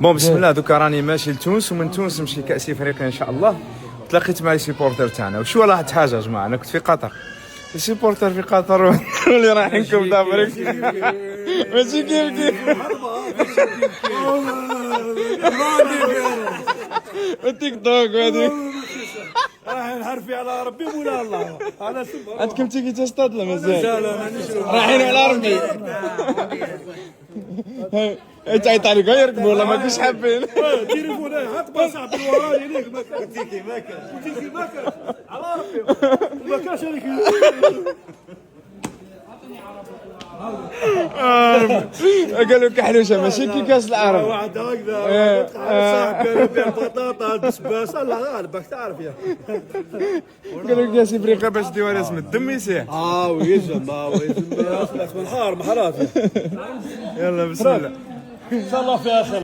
بون بسم الله. دوكا راني ماشي لتونس، ومن تونس نمشي لكأس افريقيا ان شاء الله. تلاقيت مع لي سيبورتر تاعنا. وشو لاحظت حاجه يا جماعه، انا كنت في قطر، السيبورتر في قطر اللي رايحين كوب دافريك ماشي كيف التيك توك هذيك رايحين حرفي على ربي ولا الله. انا عندكم تيجي تصطاد مازال لا مانيش رايحين على ربي. تعيط عليك يركبوا والله ما كنتش حابين. تليفون هات صاحبي وراني ليك ما كان قلت لك ما كان على ربي ما كانش هذيك. قالوا كحلوشه ماشي كي كاس العرب. واحد هكذا صاحبي قالوا بيع بطاطا البسباس الله غالبك تعرف يا. قالوا كاس افريقيا باش ديوها اسم الدم يسيح. ويزن اسمه نهار محرات. يلا بسم الله. ان شاء الله فيها خير.